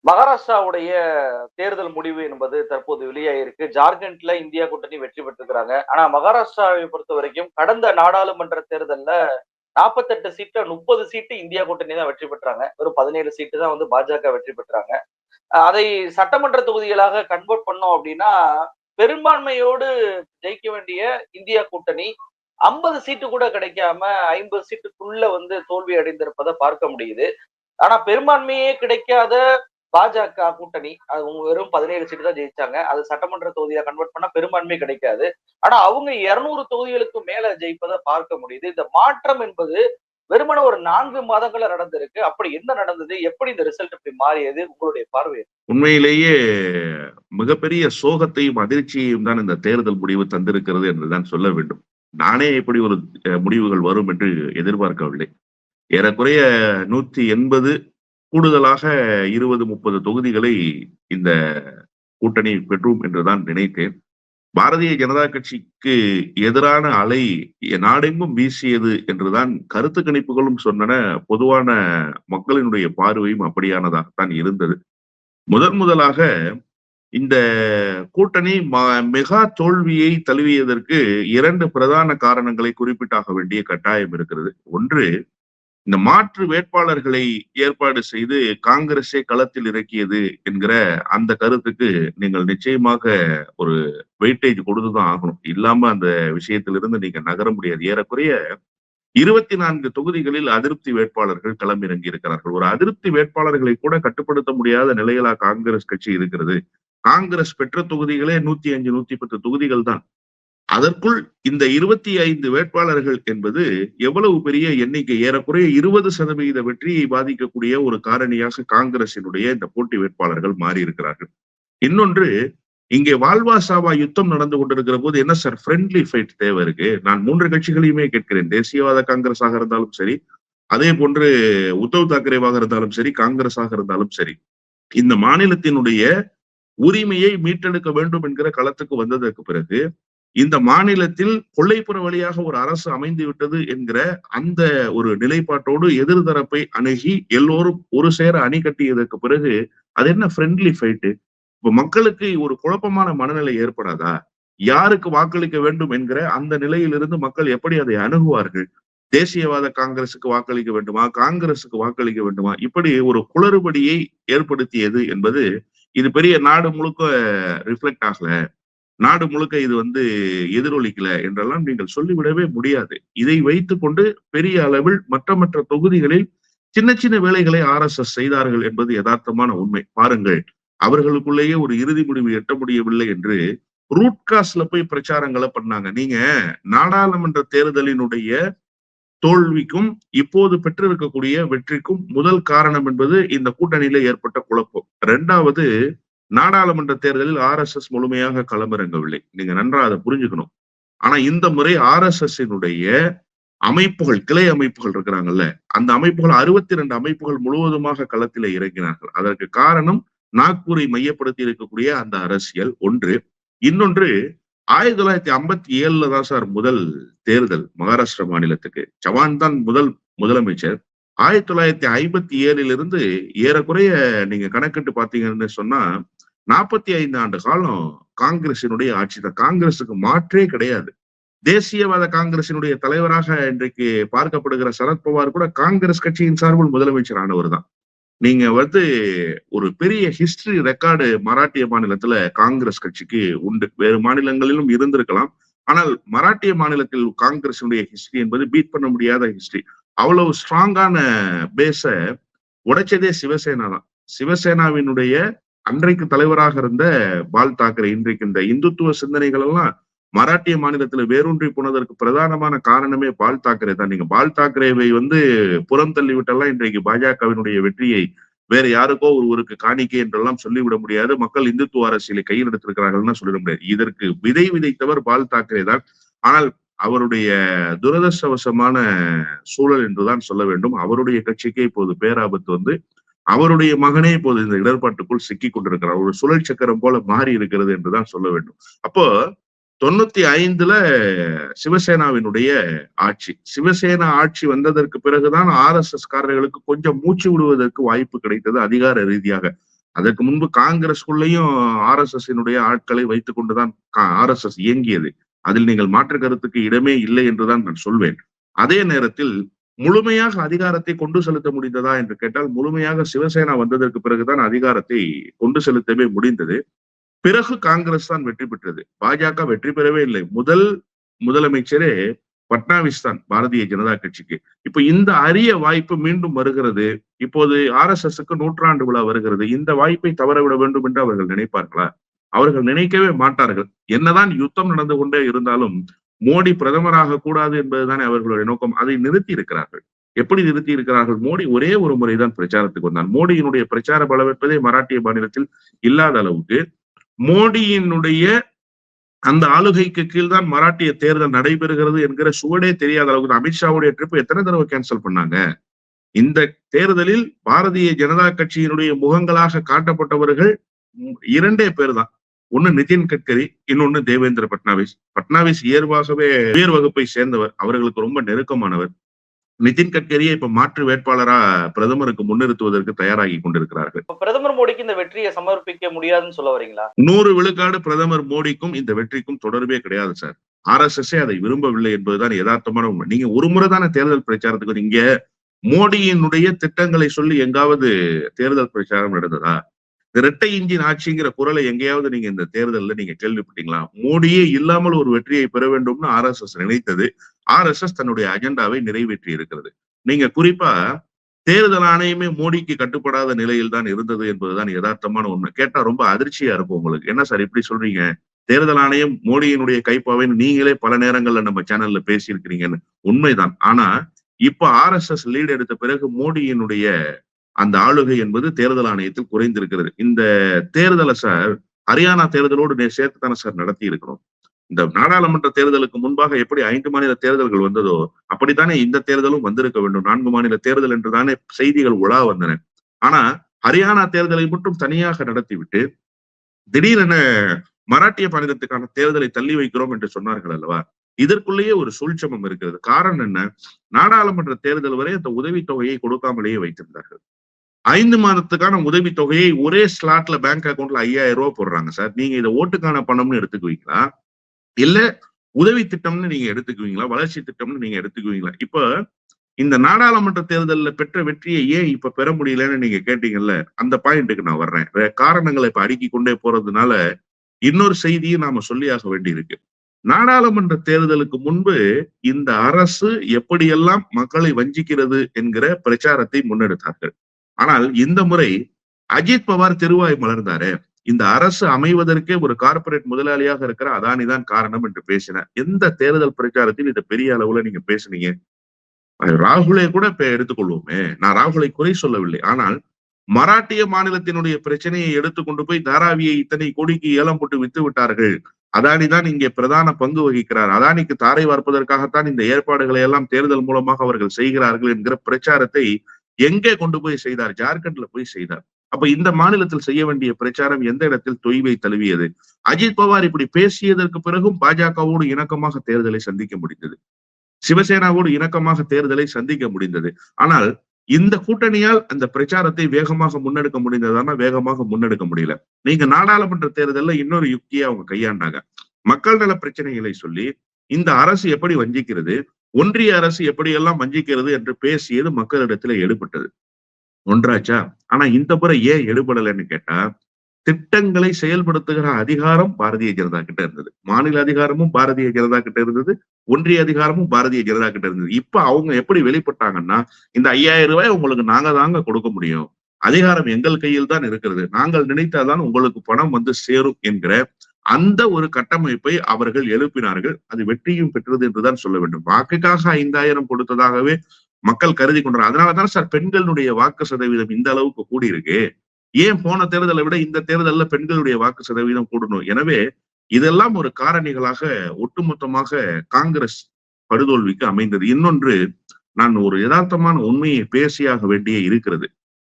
மகாராஷ்டிராவுடைய தேர்தல் முடிவு என்பது தற்போது வெளியாயிருக்கு. ஜார்க்கண்ட்ல இந்தியா கூட்டணி வெற்றி பெற்றிருக்கிறாங்க. ஆனா மகாராஷ்டிராவை பொறுத்தவரைக்கும் கடந்த நாடாளுமன்ற தேர்தல்ல 48 சீட்ல 30 சீட்டு இந்தியா கூட்டணி தான் வெற்றி பெற்றாங்க. வெறும் 17 சீட்டு தான் வந்து பாஜக வெற்றி பெற்றாங்க. அதை சட்டமன்ற தொகுதிகளாக கன்வெர்ட் பண்ணோம் அப்படின்னா, பெரும்பான்மையோடு ஜெயிக்க வேண்டிய இந்தியா கூட்டணி 50 சீட்டு கூட கிடைக்காம 50 சீட்டுக்குள்ள வந்து தோல்வி அடைந்திருப்பதை பார்க்க முடியுது. ஆனா பெரும்பான்மையே கிடைக்காத பாஜக கூட்டணி அது வெறும் 17 சீட்டு தான் ஜெயிச்சாங்க. அது சட்டமன்ற தொகுதியா கன்வெர்ட் பண்ணா பெரும்பான்மை கிடைக்காது. ஆனா அவங்க 200 தொகுதிகளுக்கு மேல ஜெயிப்பதை பார்க்க முடியுது. இந்த மாற்றம் என்பது வெறுமனே ஒரு 4 மாதங்கள்ல நடந்திருக்கு. அப்படி என்ன நடந்தது? எப்படி இந்த ரிசல்ட் இப்படி மாறியது? உங்களுடைய பார்வை? உண்மையிலேயே மிகப்பெரிய சோகத்தையும் அதிர்ச்சியையும் தான் இந்த தேர்தல் முடிவு தந்திருக்கிறது என்றுதான் சொல்ல வேண்டும். நானே இப்படி ஒரு முடிவுகள் வரும் என்று எதிர்பார்க்கவில்லை. ஏறக்குறைய 180 கூடுதலாக 20, 30 தொகுதிகளை இந்த கூட்டணி பெற்றும் என்றுதான் நினைத்தேன். பாரதிய ஜனதா கட்சிக்கு எதிரான அலை நாடெங்கும் வீசியது என்றுதான் கருத்து கணிப்புகளும் சொன்னன. பொதுவான மக்களினுடைய பார்வையும் அப்படியானதாகத்தான் இருந்தது. முதலாக இந்த கூட்டணி மெகா தோல்வியை தழுவியதற்கு 2 பிரதான காரணங்களை குறிப்பிட்டாக வேண்டிய கட்டாயம் இருக்கிறது. ஒன்று, இந்த மாற்று வேட்பாளர்களை ஏற்பாடு செய்து காங்கிரஸே களத்தில் இறக்கியது என்கிற அந்த கருத்துக்கு நீங்கள் நிச்சயமாக ஒரு வெயிட்டேஜ் கொடுத்துதான் ஆகணும். இல்லாம அந்த விஷயத்திலிருந்து நீங்க நகர முடியாது. ஏறக்குறைய 24 தொகுதிகளில் அதிருப்தி வேட்பாளர்கள் களமிறங்கி இருக்கிறார்கள். ஒரு அதிருப்தி வேட்பாளர்களை கூட கட்டுப்படுத்த முடியாத நிலையிலா காங்கிரஸ் கட்சி இருக்கிறது. காங்கிரஸ் பெற்ற தொகுதிகளே 105, 110 தொகுதிகள் தான். அதற்குள் இந்த 25 வேட்பாளர்கள் என்பது எவ்வளவு பெரிய எண்ணிக்கை. ஏறக்குறைய 20% வெற்றியை பாதிக்கக்கூடிய ஒரு காரணியாக காங்கிரசினுடைய இந்த போட்டி வேட்பாளர்கள் மாறி இருக்கிறார்கள். இன்னொன்று, இங்கே வாழ்வா சாவா யுத்தம் நடந்து கொண்டிருக்கிற போது என்ன சார் ஃப்ரெண்ட்லி ஃபைட் தேவை இருக்கு? நான் 3 கட்சிகளையுமே கேட்கிறேன். தேசியவாத காங்கிரஸாக இருந்தாலும் சரி, அதே போன்று உத்தவ் தாக்கரேவாக இருந்தாலும் சரி, காங்கிரஸாக இருந்தாலும் சரி, இந்த மாநிலத்தினுடைய உரிமையை மீட்டெடுக்க வேண்டும் என்கிற களத்துக்கு வந்ததற்கு பிறகு இந்த மாநிலத்தில் கொள்ளைப்புற வழியாக ஒரு அரசு அமைந்து விட்டது என்கிற அந்த ஒரு நிலைப்பாட்டோடு எதிர்தரப்பை அணுகி எல்லோரும் ஒரு சேர அணி கட்டியதற்கு பிறகு அது என்ன ஃப்ரெண்ட்லி ஃபைட்டு? இப்ப மக்களுக்கு ஒரு குழப்பமான மனநிலை ஏற்படாதா? யாருக்கு வாக்களிக்க வேண்டும் என்கிற அந்த நிலையிலிருந்து மக்கள் எப்படி அதை அணுகுவார்கள்? தேசியவாத காங்கிரசுக்கு வாக்களிக்க வேண்டுமா, காங்கிரசுக்கு வாக்களிக்க வேண்டுமா, இப்படி ஒரு குளறுபடியை ஏற்படுத்தியது என்பது இது பெரிய நாடு முழுக்க ரிஃப்ளெக்ட் ஆகல, நாடு முழுக்க இது எதிரொலிக்கல என்றெல்லாம் நீங்கள் சொல்லிவிடவே முடியாது. இதை வைத்துக் கொண்டு பெரிய அளவில் மற்ற தொகுதிகளில் சின்ன சின்ன வேலைகளை RSS செய்தார்கள் என்பது யதார்த்தமான உண்மை. பாருங்கள், அவர்களுக்குள்ளேயே ஒரு இறுதி முடிவு எட்ட முடியவில்லை என்று ரூட் காஸ்ட்ல போய் பிரச்சாரங்களை பண்ணாங்க. நீங்க நாடாளுமன்ற தேர்தலினுடைய தோல்விக்கும் இப்போது பெற்றிருக்கக்கூடிய வெற்றிக்கும் முதல் காரணம் என்பது இந்த கூட்டணியில ஏற்பட்ட குழப்பம். 2வது, நாடாளுமன்ற தேர்தலில் RSS முழுமையாக களமிறங்கவில்லை. நீங்க நன்றா அதை புரிஞ்சுக்கணும். ஆனா இந்த முறை RSS-னுடைய அமைப்புகள், கிளை அமைப்புகள் இருக்கிறாங்கல்ல, அந்த அமைப்புகள் 62 அமைப்புகள் முழுவதுமாக களத்தில இறங்கினார்கள். அதற்கு காரணம் நாக்பூரை மையப்படுத்தி இருக்கக்கூடிய அந்த அரசியல் ஒன்று. இன்னொன்று, 1957 தான் சார் முதல் தேர்தல் மகாராஷ்டிரா மாநிலத்துக்கு. சவான் தான் முதலமைச்சர். 1957 ஏறக்குறைய நீங்க கணக்கிட்டு பாத்தீங்கன்னு சொன்னா 45 ஆண்டு காலம் காங்கிரசினுடைய ஆட்சி தான். காங்கிரசுக்கு மாற்றே கிடையாது. தேசியவாத காங்கிரசினுடைய தலைவராக இன்றைக்கு பார்க்கப்படுகிற சரத்பவார் கூட காங்கிரஸ் கட்சியின் சார்பில் முதலமைச்சர் ஆனவர் தான். நீங்க ஒரு பெரிய ஹிஸ்டரி ரெக்கார்டு மராட்டிய மாநிலத்துல காங்கிரஸ் கட்சிக்கு உண்டு. வேறு மாநிலங்களிலும் இருந்திருக்கலாம். ஆனால் மராட்டிய மாநிலத்தில் காங்கிரசினுடைய ஹிஸ்டரி என்பது பீட் பண்ண முடியாத ஹிஸ்டரி. அவ்வளவு ஸ்ட்ராங்கான பேஸ உடைச்சதே சிவசேனா தான். சிவசேனாவினுடைய அன்றைக்கு தலைவராக இருந்த பால் தாக்கரே இன்றைக்கு இந்த இந்துத்துவ சிந்தனைகள் எல்லாம் மராட்டிய மாநிலத்துல வேரூன்றி போனதற்கு பிரதானமான காரணமே பால் தாக்கரே தான். நீங்க பால் தாக்கரேவை புறம் தள்ளிவிட்டெல்லாம் இன்றைக்கு பாஜகவினுடைய வெற்றியை வேற யாருக்கோ ஒருவருக்கு காணிக்கை என்றெல்லாம் சொல்லிவிட முடியாது. மக்கள் இந்துத்துவ அரசியலை கையில் எடுத்திருக்கிறார்கள்னா சொல்லிட முடியாது. இதற்கு விதை விதைத்தவர் பால் தாக்கரே தான். ஆனால் அவருடைய துரதிருஷ்டவசமான சூழல் என்றுதான் சொல்ல வேண்டும். அவருடைய கட்சிக்கே இப்போது பேராபத்து அவருடைய மகனே இப்போது இந்த இடர்பாட்டுக்குள் சிக்கிக் கொண்டிருக்கிறார். ஒரு சுழல் சக்கரம் போல மாறி இருக்கிறது என்றுதான் சொல்ல வேண்டும். அப்போ 95ல சிவசேனாவினுடைய ஆட்சி. சிவசேனா ஆட்சி வந்ததற்கு பிறகுதான் RSS காரர்களுக்கு கொஞ்சம் மூச்சு விடுவதற்கு வாய்ப்பு கிடைத்தது அதிகார ரீதியாக. அதற்கு முன்பு காங்கிரஸ்குள்ளேயும் RSS ஆட்களை வைத்துக் கொண்டுதான் RSS இயங்கியது. அதில் நீங்கள் மாற்று கருத்துக்கு இடமே இல்லை என்றுதான் நான் சொல்வேன். அதே நேரத்தில் முழுமையாக அதிகாரத்தை கொண்டு செலுத்த முடிந்ததா என்று கேட்டால், முழுமையாக சிவசேனா வந்ததற்கு பிறகுதான் அதிகாரத்தை கொண்டு செலுத்தவே முடிந்தது. பிறகு காங்கிரஸ் தான் வெற்றி பெற்றது. பாஜக வெற்றி பெறவே இல்லை. முதலமைச்சரே பட்னாவிஸ் தான் பாரதிய ஜனதா கட்சிக்கு. இப்ப இந்த அரிய வாய்ப்பு மீண்டும் வருகிறது. இப்போது RSSக்கு 100ஆண்டு விழா வருகிறது. இந்த வாய்ப்பை தவறவிட வேண்டும் என்று அவர்கள் நினைப்பார்களா? அவர்கள் நினைக்கவே மாட்டார்கள். என்னதான் யுத்தம் நடந்து கொண்டே இருந்தாலும் மோடி பிரதமராக கூடாது என்பதுதானே அவர்களுடைய நோக்கம். அதை நிறுத்தி இருக்கிறார்கள். எப்படி நிறுத்தி இருக்கிறார்கள்? மோடி ஒரே ஒரு முறைதான் பிரச்சாரத்துக்கு வந்தான். மோடியினுடைய பிரச்சார பலம் என்பதே மராட்டிய மாநிலத்தில் இல்லாத அளவுக்கு மோடியினுடைய அந்த ஆளுகைக்கு கீழ் தான் மராட்டிய தேர்தல் நடைபெறுகிறது என்கிற சுவடே தெரியாத அளவுக்கு அமித்ஷாவுடைய ட்ரிப் எத்தனை தடவை கேன்சல் பண்ணாங்க. இந்த தேர்தலில் பாரதிய ஜனதா கட்சியினுடைய முகங்களாக காட்டப்பட்டவர்கள் 2 பேர் தான். ஒன்னு நிதின் கட்கரி, இன்னொன்னு தேவேந்திர பட்னாவிஸ். பட்னாவிஸ் இயல்பாகவே உயர் வகுப்பை சேர்ந்தவர், அவர்களுக்கு ரொம்ப நெருக்கமானவர். நிதின் கட்கரியை இப்ப மாற்று வேட்பாளரா பிரதமருக்கு முன்னிறுத்துவதற்கு தயாராகி கொண்டிருக்கிறார்கள். பிரதமர் மோடிக்கு இந்த வெற்றியை சமர்ப்பிக்க முடியாதுன்னு சொல்ல வரீங்களா? 100 விழுக்காடு பிரதமர் மோடிக்கும் இந்த வெற்றிக்கும் தொடர்பே கிடையாது சார். RSS அதை விரும்பவில்லை என்பதுதான் யதார்த்தமான உண்மை. நீங்க ஒரு முறை தானே தேர்தல் பிரச்சாரத்துக்கு இங்க மோடியினுடைய திட்டங்களை சொல்லி எங்காவது தேர்தல் பிரச்சாரம் நடந்ததா? இரட்டை இன்ஜின் ஆட்சிங்கிற குரலை எங்கேயாவது நீங்க இந்த தேர்தலில் நீங்க கேள்விப்பட்டீங்களா? மோடியே இல்லாமல் ஒரு வெற்றியை பெற வேண்டும்னு RSS நினைத்தது. RSS தன்னுடைய அஜெண்டாவை நிறைவேற்றி இருக்கிறது. நீங்க குறிப்பா தேர்தல் ஆணையமே மோடிக்கு கட்டுப்படாத நிலையில் தான் இருந்தது என்பதுதான் யதார்த்தமான உண்மை. கேட்டா ரொம்ப அதிர்ச்சியா இருக்கும் உங்களுக்கு. என்ன சார் இப்படி சொல்றீங்க? தேர்தல் ஆணையம் மோடியினுடைய கைப்பாவைன்னு நீங்களே பல நேரங்கள்ல நம்ம சேனல்ல பேசியிருக்கிறீங்கன்னு. உண்மைதான். ஆனா இப்ப RSS லீட் எடுத்த பிறகு மோடியினுடைய அந்த ஆளுகை என்பது தேர்தல் ஆணையத்தில் குறைந்திருக்கிறது. இந்த தேர்தலை சார் ஹரியானா தேர்தலோடு சேர்த்து தானே சார் நடத்தி இருக்கிறோம். இந்த நாடாளுமன்ற தேர்தலுக்கு முன்பாக எப்படி 5 மாநில தேர்தல்கள் வந்ததோ அப்படித்தானே இந்த தேர்தலும் வந்திருக்க வேண்டும். 4 மாநில தேர்தல் என்றுதானே செய்திகள் உலா வந்தன. ஆனா ஹரியானா தேர்தலை மட்டும் தனியாக நடத்திவிட்டு திடீரென மராட்டிய மாநிலத்துக்கான தேர்தலை தள்ளி வைக்கிறோம் என்று சொன்னார்கள் அல்லவா? இதற்குள்ளேயே ஒரு சூழ்ச்சமம் இருக்கிறது. காரணம் என்ன? நாடாளுமன்ற தேர்தல் வரை அந்த உதவித்தொகையை கொடுக்காமலேயே வைத்திருந்தார்கள். 5 மாதத்துக்கான உதவி தொகையை ஒரே ஸ்லாட்ல பேங்க் அக்கௌண்ட்ல 5000 ரூபாய் போடுறாங்க சார். நீங்க இதை ஓட்டுக்கான பணம்னு எடுத்துக்குவீங்களா? இல்ல உதவி திட்டம்னு நீங்க எடுத்துக்குவீங்களா? வளர்ச்சி திட்டம்னு நீங்க எடுத்துக்குவீங்களா? இப்ப இந்த நாடாளுமன்ற தேர்தலில் பெற்ற வெற்றியை ஏன் இப்ப பெற முடியலன்னு நீங்க கேட்டீங்கல்ல, அந்த பாயிண்ட்டுக்கு நான் வர்றேன். காரணங்களை இப்ப அடுக்கிக் கொண்டே போறதுனால இன்னொரு செய்தியும் நாம சொல்லியாக வேண்டி இருக்கு. நாடாளுமன்ற தேர்தலுக்கு முன்பு இந்த அரசு எப்படியெல்லாம் மக்களை வஞ்சிக்கிறது என்கிற பிரச்சாரத்தை முன்னெடுத்தார்கள். ஆனால் இந்த முறை அஜித் பவார் திருவாய் மலர்ந்தாரு. இந்த அரசு அமைவதற்கே ஒரு கார்பரேட் முதலாளியாக இருக்கிற அதானி தான் காரணம் என்று பேசினார். எந்த தேர்தல் பிரச்சாரத்தில் இதை பெரிய அளவுல நீங்க பேசுனீங்க? ராகுலை கூட எடுத்துக்கொள்வோமே, நான் ராகுலை குறை சொல்லவில்லை. ஆனால் மராட்டிய மாநிலத்தினுடைய பிரச்சனையை எடுத்துக்கொண்டு போய் தாராவியை இத்தனை கோடிக்கு ஏலம் போட்டு வித்து விட்டார்கள். அதானி தான் இங்கே பிரதான பங்கு வகிக்கிறார். அதானிக்கு தாரை வார்ப்பதற்காகத்தான் இந்த ஏற்பாடுகளை எல்லாம் தேர்தல் மூலமாக அவர்கள் செய்கிறார்கள் என்கிற பிரச்சாரத்தை எங்கே கொண்டு போய் செய்தார்? ஜார்க்கண்ட்ல போய் செய்தார். அப்ப இந்த மாநிலத்தில் செய்ய வேண்டிய பிரச்சாரம் எந்த இடத்தில் தொய்வை தழுவியது? அஜித் பவார் இப்படி பேசியதற்கு பிறகும் பாஜகவோடு இணக்கமாக தேர்தலை சந்திக்க முடிந்தது. சிவசேனாவோடு இணக்கமாக தேர்தலை சந்திக்க முடிந்தது. ஆனால் இந்த கூட்டணியால் அந்த பிரச்சாரத்தை வேகமாக முன்னெடுக்க முடிந்ததானா? வேகமாக முன்னெடுக்க முடியல. நீங்க நாடாளுமன்ற தேர்தல்ல இன்னொரு யுக்தியை அவங்க கையாண்டாங்க. மக்கள் நல பிரச்சனைகளை சொல்லி இந்த அரசு எப்படி வஞ்சிக்கிறது, ஒன்றிய அரசு எப்படியெல்லாம் வஞ்சிக்கிறது என்று பேசியது மக்களிடத்துல எடுபட்டது. ஒன்றாச்சா? ஆனா இந்த முறை ஏன் எடுபடலைன்னு கேட்டா, திட்டங்களை செயல்படுத்துகிற அதிகாரம் பாரதிய ஜனதா கிட்ட இருந்தது. மாநில அதிகாரமும் பாரதிய ஜனதா கிட்ட இருந்தது. ஒன்றிய அதிகாரமும் பாரதிய ஜனதா கிட்ட இருந்தது. இப்ப அவங்க எப்படி வெளிப்பட்டாங்கன்னா, இந்த 5000 ரூபாய் உங்களுக்கு நாங்க தாங்க கொடுக்க முடியும், அதிகாரம் எங்கள் கையில் தான் இருக்கிறது, நாங்கள் நினைத்தாதான் உங்களுக்கு பணம் வந்து சேரும் என்கிற அந்த ஒரு கட்டமைப்பை அவர்கள் எழுப்பினார்கள். அது வெற்றியும் பெற்றது என்றுதான் சொல்ல வேண்டும். வாக்குக்காக 5000 கொடுத்ததாகவே மக்கள் கருதி கொண்டார். அதனாலதான் சார் பெண்களுடைய வாக்கு சதவீதம் இந்த அளவுக்கு கூடியிருக்கு. ஏன் போன தேர்தலை விட இந்த தேர்தல்ல பெண்களுடைய வாக்கு சதவீதம் கூடணும்? எனவே இதெல்லாம் ஒரு காரணிகளாக ஒட்டுமொத்தமாக காங்கிரஸ் படுதோல்விக்கு அமைந்தது. இன்னொன்று, நான் ஒரு யதார்த்தமான உண்மையை பேசியாக வேண்டிய இருக்கிறது.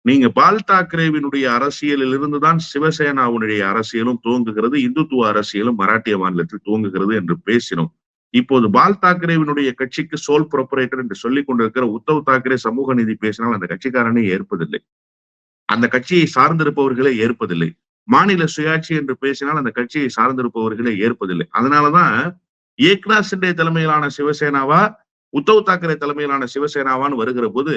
நீங்க பால் தாக்கரேவினுடைய அரசியலில் இருந்துதான் சிவசேனாவுடைய அரசியலும் துவங்குகிறது, இந்துத்துவ அரசியலும் மராட்டிய மாநிலத்தில் துவங்குகிறது என்று பேசினோம். இப்போது பால் தாக்கரேவினுடைய கட்சிக்கு சோல் ப்ரொப்பரேட்டர் என்று சொல்லிக் கொண்டிருக்கிற உத்தவ் தாக்கரே சமூக நீதி பேசினால் அந்த கட்சிக்காரனை ஏற்பதில்லை. அந்த கட்சியை சார்ந்திருப்பவர்களே ஏற்பதில்லை. மாநில சுயாட்சி என்று பேசினால் அந்த கட்சியை சார்ந்திருப்பவர்களே ஏற்பதில்லை. அதனாலதான் ஏக்நாத் ஷிண்டே தலைமையிலான சிவசேனாவா, உத்தவ் தாக்கரே தலைமையிலான சிவசேனாவான்னு வருகிற போது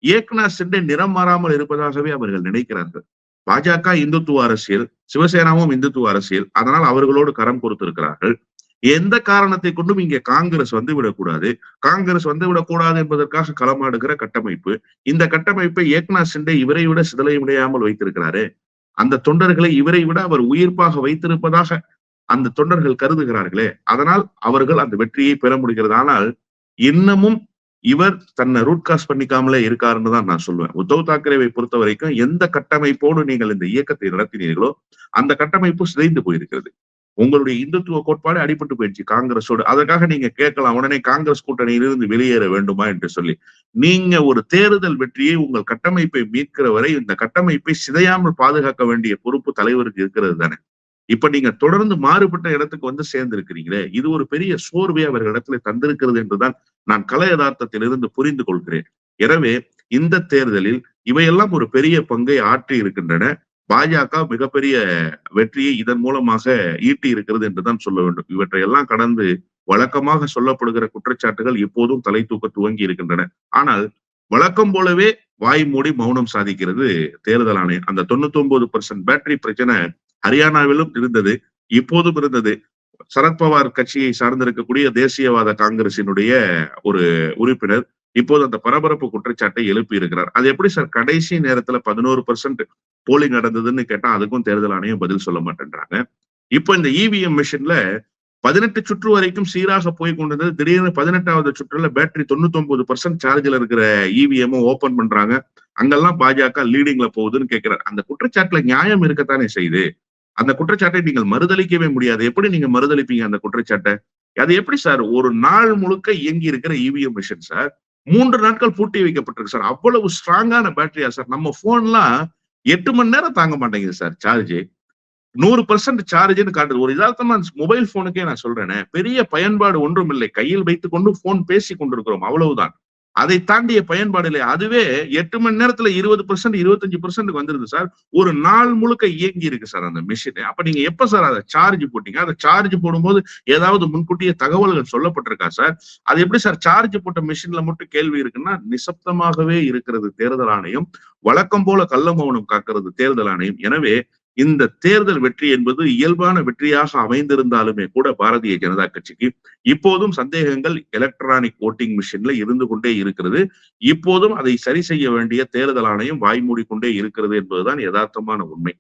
ஏக்நாத் ஷிண்டே நிறம் மாறாமல் இருப்பதாகவே அவர்கள் நினைக்கிறார்கள். பாஜக இந்துத்துவ அரசியல், சிவசேனாவும் இந்துத்துவ அரசியல். அதனால் அவர்களோடு கரம் கொடுத்திருக்கிறார்கள். எந்த காரணத்தை கொண்டும் இங்கே காங்கிரஸ் வந்துவிடக்கூடாது, காங்கிரஸ் வந்துவிடக்கூடாது என்பதற்காக களமாடுகிற கட்டமைப்பு. இந்த கட்டமைப்பை ஏக்நாத் ஷிண்டே இவரை விட சிதலைமுடையாமல் வைத்திருக்கிறாரு. அந்த தொண்டர்களை இவரை விட அவர் உயிர்ப்பாக வைத்திருப்பதாக அந்த தொண்டர்கள் கருதுகிறார்களே, அதனால் அவர்கள் அந்த வெற்றியை பெற முடிகிறது. ஆனால் இன்னமும் இவர் தன்னை ரூட் காஸ் பண்ணிக்காமலே இருக்காருன்னு தான் நான் சொல்லுவேன். உத்தவ் தாக்கரேவை பொறுத்த வரைக்கும் எந்த கட்டமைப்போடு நீங்கள் இந்த இயக்கத்தை நடத்தினீர்களோ அந்த கட்டமைப்பு சிதைந்து போயிருக்கிறது. உங்களுடைய இந்துத்துவ கோட்பாடு அடிபட்டு போயிடுச்சு காங்கிரஸோடு. அதற்காக நீங்க கேட்கலாம், உடனே காங்கிரஸ் கூட்டணியிலிருந்து வெளியேற வேண்டுமா என்று சொல்லி. நீங்க ஒரு தேர்தல் வெற்றியை உங்கள் கட்டமைப்பை மீட்கிற வரை இந்த கட்டமைப்பை சிதையாமல் பாதுகாக்க வேண்டிய பொறுப்பு தலைவருக்கு இருக்கிறது தானே. இப்ப நீங்க தொடர்ந்து மாறுபட்ட இடத்துக்கு வந்து சேர்ந்து இருக்கிறீங்களே, இது ஒரு பெரிய சோர்வை அவர்களிடத்துல தந்திருக்கிறது என்றுதான் நான் கல யதார்த்தத்திலிருந்து புரிந்து கொள்கிறேன். எனவே இந்த தேர்தலில் இவையெல்லாம் ஒரு பெரிய பங்கை ஆற்றி இருக்கின்றன. பாஜக மிகப்பெரிய வெற்றியை இதன் மூலமாக ஈட்டி இருக்கிறது என்றுதான் சொல்ல வேண்டும். இவற்றையெல்லாம் கடந்து வழக்கமாக சொல்லப்படுகிற குற்றச்சாட்டுகள் இப்போதும் தலை தூக்க துவங்கி இருக்கின்றன. ஆனால் வழக்கம் போலவே வாய் மூடி மௌனம் சாதிக்கிறது தேர்தல் ஆணையம். அந்த 99% பேட்டரி பிரச்சனை ஹரியானாவிலும் இருந்தது, இப்போதும் இருந்தது. சரத்பவார் கட்சியை சார்ந்திருக்கக்கூடிய தேசியவாத காங்கிரசினுடைய ஒரு உறுப்பினர் இப்போது அந்த பரபரப்பு குற்றச்சாட்டை எழுப்பி இருக்கிறார். அது எப்படி சார் கடைசி நேரத்துல 11% போலிங் நடந்ததுன்னு கேட்டா அதுக்கும் தேர்தல் ஆணையம் பதில் சொல்ல மாட்டேன்றாங்க. இப்போ இந்த இவிஎம் மிஷின்ல 18 சுற்று வரைக்கும் சீராக போய் கொண்டிருந்தது. திடீர்னு 18வது சுற்றுல பேட்டரி 99% சார்ஜ்ல இருக்கிற இவிஎம் ஓபன் பண்றாங்க. அங்கெல்லாம் பாஜக லீடிங்ல போகுதுன்னு கேட்கிறார். அந்த குற்றச்சாட்டுல நியாயம் இருக்கத்தானே செய்யுது. அந்த குற்றச்சாட்டை நீங்கள் மறுதளிக்கவே முடியாது. எப்படி நீங்க மறுதளிப்பீங்க அந்த குற்றச்சாட்டை? அது எப்படி சார் ஒரு நாள் முழுக்க இயங்கி இருக்கிற இவிஎம் மிஷின் சார் 3 நாட்கள் பூட்டி வைக்கப்பட்டிருக்கு சார். அவ்வளவு ஸ்ட்ராங்கான பேட்டரியா சார்? நம்ம போன்லாம் 8 மணி நேரம் தாங்க மாட்டேங்குது சார் சார்ஜ். 100% சார்ஜ்னு காட்டுது. ஒரு யதார்த்தமா மொபைல் போனுக்கே நான் சொல்றேனே, பெரிய பயன்பாடு ஒன்றும் இல்லை. கையில் வைத்துக் கொண்டு போன் பேசி கொண்டிருக்கிறோம், அவ்வளவுதான். அதை தாண்டிய பயன்பாடு இல்லை. அதுவே 8 மணி நேரத்துல 20% 25% வந்துருது சார். ஒரு நாள் முழுக்க இயங்கி இருக்கு சார் அந்த மிஷின். அப்ப நீங்க எப்ப சார் அதை சார்ஜ் போட்டீங்க? அதை சார்ஜ் போடும்போது ஏதாவது முன்கூட்டிய தகவல்கள் சொல்லப்பட்டிருக்கா சார்? அது எப்படி சார் சார்ஜ் போட்ட மிஷின்ல மட்டும் கேள்வி இருக்குன்னா நிசப்தமாகவே இருக்கிறது தேர்தல் ஆணையம். வழக்கம் போல கள்ள மௌனம் காக்கிறது தேர்தல் ஆணையம். எனவே இந்த தேர்தல் வெற்றி என்பது இயல்பான வெற்றியாக அமைந்திருந்தாலுமே கூட பாரதிய ஜனதா கட்சிக்கு இப்போதும் சந்தேகங்கள் எலக்ட்ரானிக் ஓட்டிங் மிஷின்ல இருந்து கொண்டே இருக்கிறது. இப்போதும் அதை சரி செய்ய வேண்டிய தேர்தல் ஆணையம் வாய் மூடிக்கொண்டே இருக்கிறது என்பதுதான் யதார்த்தமான உண்மை.